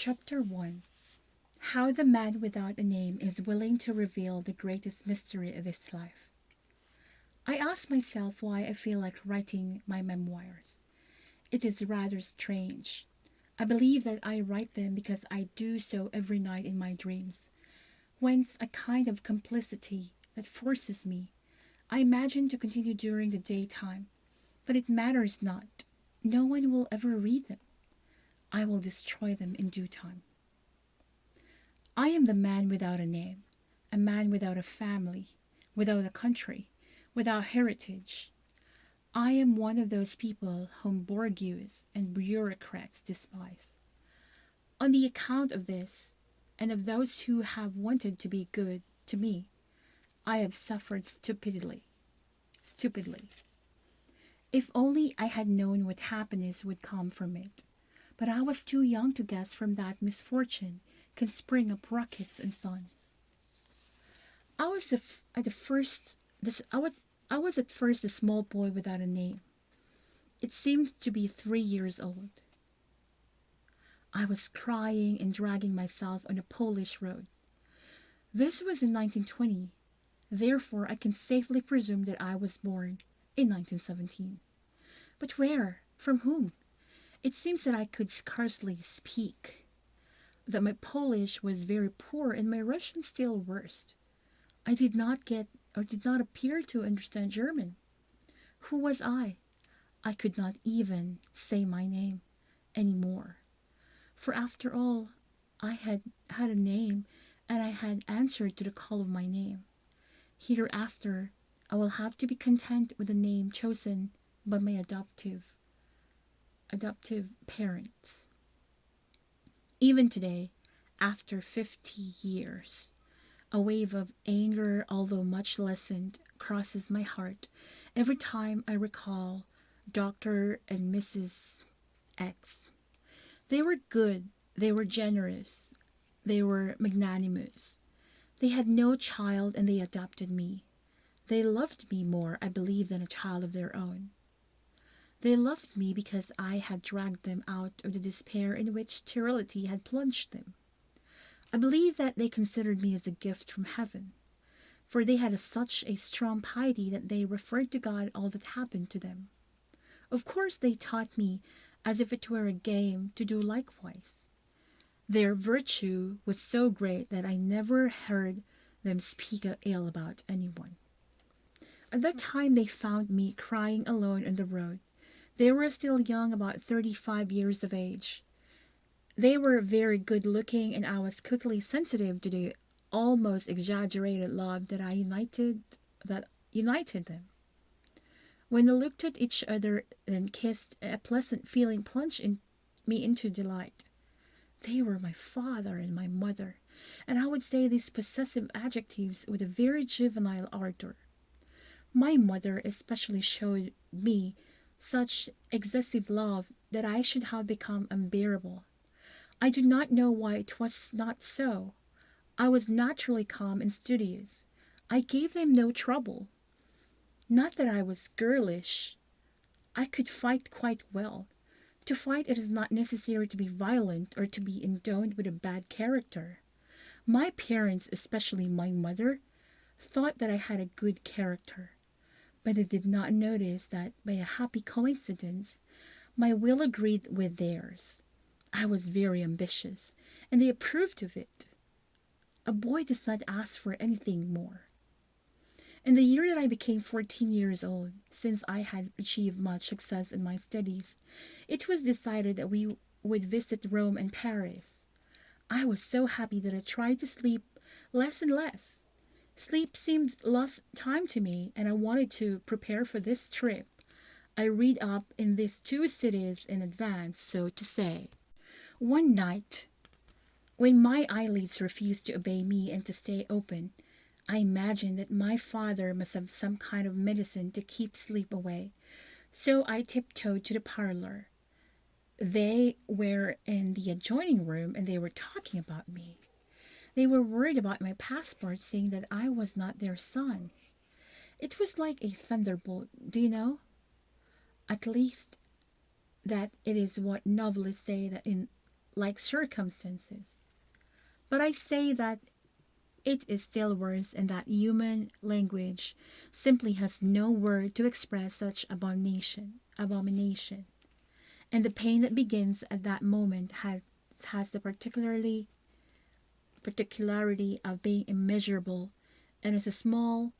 Chapter 1. How the man without a name is willing to reveal the greatest mystery of his life. I ask myself why I feel like writing my memoirs. It is rather strange. I believe that I write them because I do so every night in my dreams, whence a kind of complicity that forces me. I imagine to continue during the daytime, but it matters not. No one will ever read them. I will destroy them in due time. I am the man without a name, a man without a family, without a country, without heritage. I am one of those people whom bourgeois and bureaucrats despise. On the account of this, and of those who have wanted to be good to me, I have suffered stupidly. If only I had known what happiness would come from it. But I was too young to guess from that misfortune can spring up rockets and suns. I was at first a small boy without a name. It seemed to be 3 years old. I was crying and dragging myself on a Polish road. This was in 1920, therefore I can safely presume that I was born in 1917. But where? From whom? It seems that I could scarcely speak, that my Polish was very poor and my Russian still worse. I did not appear to understand German. Who was I? I could not even say my name anymore. For after all, I had a name and I had answered to the call of my name. Hereafter, I will have to be content with the name chosen by my adoptive parents. Even today, after 50 years, a wave of anger, although much lessened, crosses my heart every time I recall Dr. and Mrs. X. They were good, they were generous, they were magnanimous. They had no child and they adopted me. They loved me more, I believe, than a child of their own. They loved me because I had dragged them out of the despair in which sterility had plunged them. I believe that they considered me as a gift from heaven, for they had such a strong piety that they referred to God all that happened to them. Of course, they taught me, as if it were a game, to do likewise. Their virtue was so great that I never heard them speak ill about anyone. At that time they found me crying alone on the road. They were still young, about 35 years of age. They were very good-looking, and I was quickly sensitive to the almost exaggerated love that united them. When they looked at each other and kissed, a pleasant feeling plunged me into delight. They were my father and my mother, and I would say these possessive adjectives with a very juvenile ardor. My mother especially showed me such excessive love that I should have become unbearable. I do not know why it was not so. I was naturally calm and studious. I gave them no trouble. Not that I was girlish. I could fight quite well. To fight, it is not necessary to be violent or to be endowed with a bad character. My parents, especially my mother, thought that I had a good character. But they did not notice that, by a happy coincidence, my will agreed with theirs. I was very ambitious, and they approved of it. A boy does not ask for anything more. In the year that I became 14 years old, since I had achieved much success in my studies, it was decided that we would visit Rome and Paris. I was so happy that I tried to sleep less and less. Sleep seemed lost time to me, and I wanted to prepare for this trip. I read up in these 2 cities in advance, so to say. One night, when my eyelids refused to obey me and to stay open, I imagined that my father must have some kind of medicine to keep sleep away, so I tiptoed to the parlor. They were in the adjoining room, and they were talking about me. They were worried about my passport, saying that I was not their son. It was like a thunderbolt, do you know? At least that it is what novelists say, that in like circumstances. But I say that it is still worse, and that human language simply has no word to express such abomination. And the pain that begins at that moment has the particularity of being immeasurable, and as small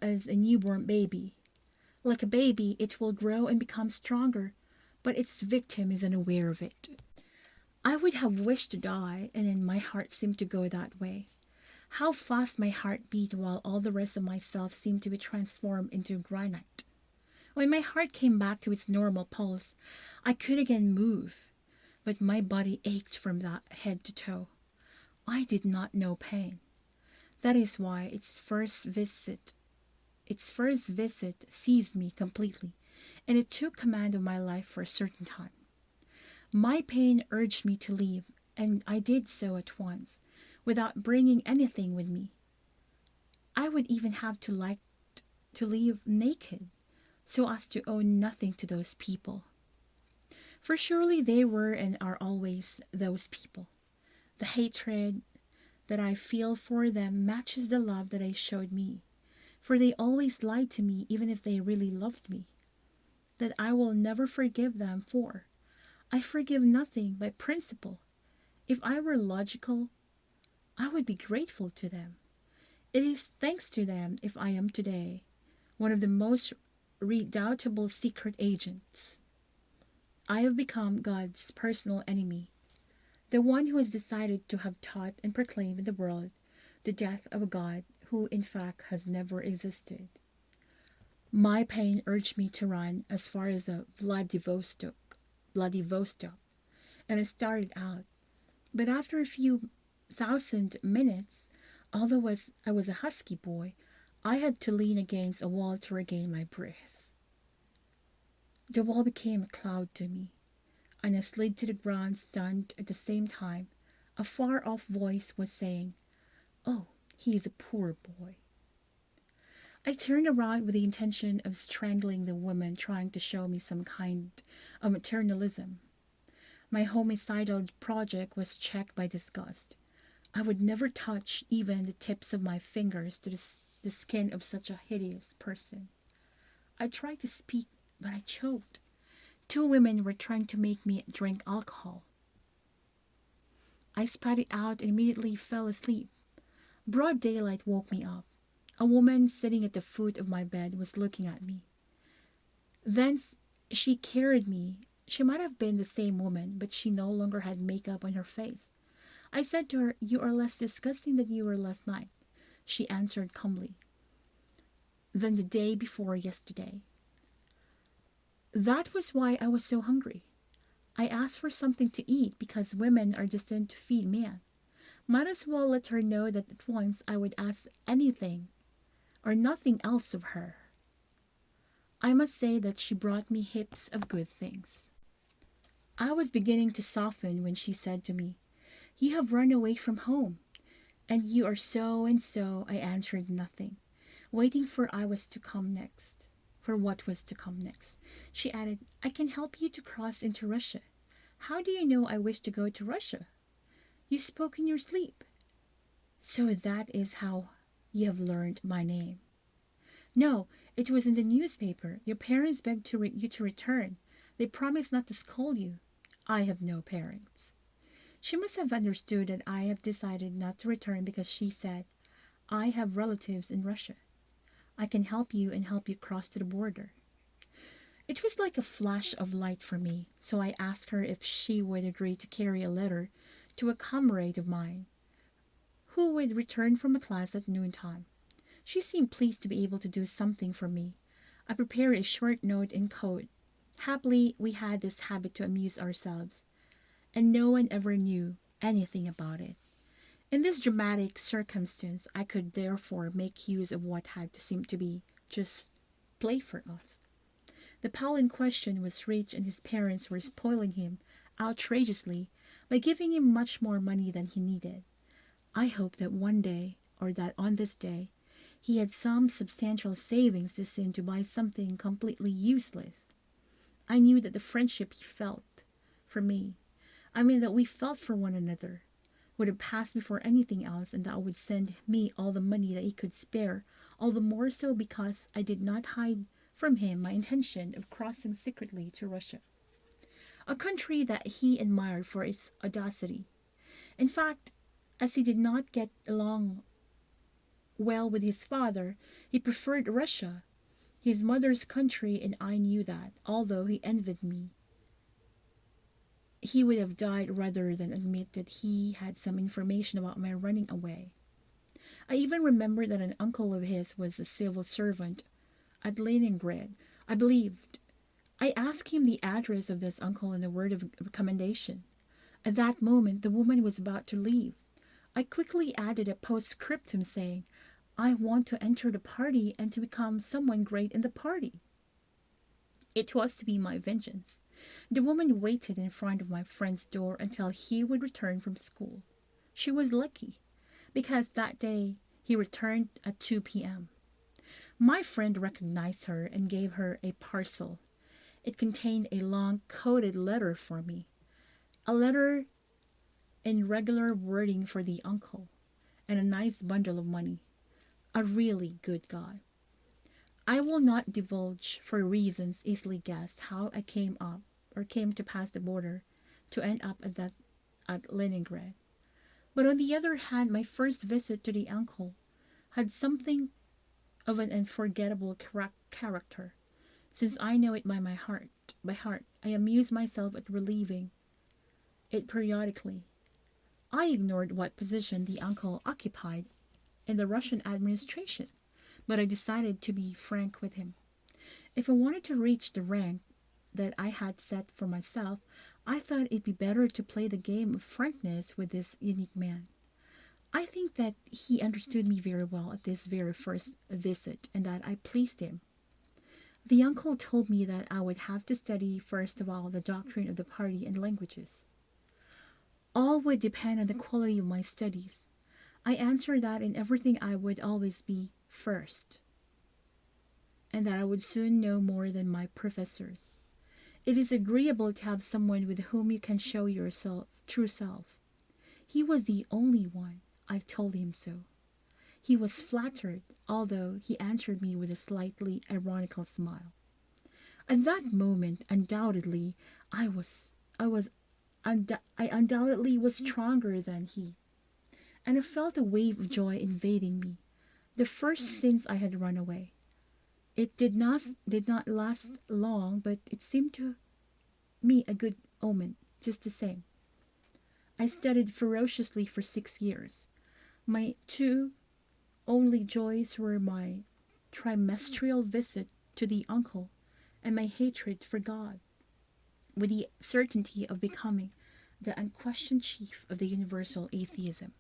as a newborn baby. Like a baby, it will grow and become stronger, but its victim is unaware of it. I would have wished to die, and then my heart seemed to go that way. How fast my heart beat while all the rest of myself seemed to be transformed into granite. When my heart came back to its normal pulse, I could again move, but my body ached from that head to toe. I did not know pain. That is why its first visit seized me completely, and it took command of my life for a certain time. My pain urged me to leave, and I did so at once, without bringing anything with me. I would even have to leave naked, so as to owe nothing to those people. For surely they were and are always those people. The hatred that I feel for them matches the love that they showed me, for they always lied to me even if they really loved me. That I will never forgive them for. I forgive nothing by principle. If I were logical, I would be grateful to them. It is thanks to them if I am today one of the most redoubtable secret agents. I have become God's personal enemy, the one who has decided to have taught and proclaimed in the world the death of a God who in fact has never existed. My pain urged me to run as far as Vladivostok, and I started out. But after a few thousand minutes, although I was a husky boy, I had to lean against a wall to regain my breath. The wall became a cloud to me, and I slid to the ground stunned. At the same time, a far-off voice was saying, "Oh, he is a poor boy." I turned around with the intention of strangling the woman trying to show me some kind of maternalism. My homicidal project was checked by disgust. I would never touch even the tips of my fingers to the skin of such a hideous person. I tried to speak, but I choked. 2 women were trying to make me drink alcohol. I spat it out and immediately fell asleep. Broad daylight woke me up. A woman sitting at the foot of my bed was looking at me. Thence she carried me. She might have been the same woman, but she no longer had makeup on her face. I said to her, "You are less disgusting than you were last night." She answered calmly, "Than the day before yesterday." That was why I was so hungry. I asked for something to eat because women are destined to feed men. Might as well let her know that at once I would ask anything or nothing else of her. I must say that she brought me heaps of good things. I was beginning to soften when she said to me, "You have run away from home." "And you are so and so." I answered nothing, waiting for what was to come next. She added, "I can help you to cross into Russia." "How do you know I wish to go to Russia?" "You spoke in your sleep." "So that is how you have learned my name." "No, it was in the newspaper. Your parents begged you to return. They promised not to scold you." "I have no parents." She must have understood that I have decided not to return because she said, "I have relatives in Russia. I can help you and help you cross to the border." It was like a flash of light for me, so I asked her if she would agree to carry a letter to a comrade of mine who would return from a class at noontime. She seemed pleased to be able to do something for me. I prepared a short note in code. Happily, we had this habit to amuse ourselves, and no one ever knew anything about it. In this dramatic circumstance, I could therefore make use of what had to seem to be just play for us. The pal in question was rich, and his parents were spoiling him outrageously by giving him much more money than he needed. I hoped that one day, or that on this day, he had some substantial savings destined to buy something completely useless. I knew that the friendship he felt for me. I mean that we felt for one another, would have passed before anything else, and that would send me all the money that he could spare, all the more so because I did not hide from him my intention of crossing secretly to Russia, a country that he admired for its audacity. In fact, as he did not get along well with his father, he preferred Russia, his mother's country, and I knew that, although he envied me, he would have died rather than admit that he had some information about my running away. I even remember that an uncle of his was a civil servant at Leningrad. I asked him the address of this uncle and a word of recommendation. At that moment, the woman was about to leave. I quickly added a postscriptum saying, I want to enter the party and to become someone great in the party. It was to be my vengeance. The woman waited in front of my friend's door until he would return from school. She was lucky, because that day he returned at 2 p.m. My friend recognized her and gave her a parcel. It contained a long coded letter for me, a letter in regular wording for the uncle, and a nice bundle of money. A really good guy. I will not divulge, for reasons easily guessed, how I came to pass the border to end up at Leningrad. But on the other hand, my first visit to the uncle had something of an unforgettable character, since I know it by heart. I amused myself at relieving it periodically. I ignored what position the uncle occupied in the Russian administration, but I decided to be frank with him. If I wanted to reach the rank that I had set for myself, I thought it'd be better to play the game of frankness with this unique man. I think that he understood me very well at this very first visit, and that I pleased him. The uncle told me that I would have to study first of all the doctrine of the party and languages. All would depend on the quality of my studies. I answered that in everything I would always be first, and that I would soon know more than my professors. It is agreeable to have someone with whom you can show your true self. He was the only one. I told him so. He was flattered, although he answered me with a slightly ironical smile. At that moment, undoubtedly, I undoubtedly was stronger than he, and I felt a wave of joy invading me, the first since I had run away. It did not last long, but it seemed to me a good omen, just the same. I studied ferociously for 6 years. My two only joys were my trimestrial visit to the uncle and my hatred for God, with the certainty of becoming the unquestioned chief of the universal atheism.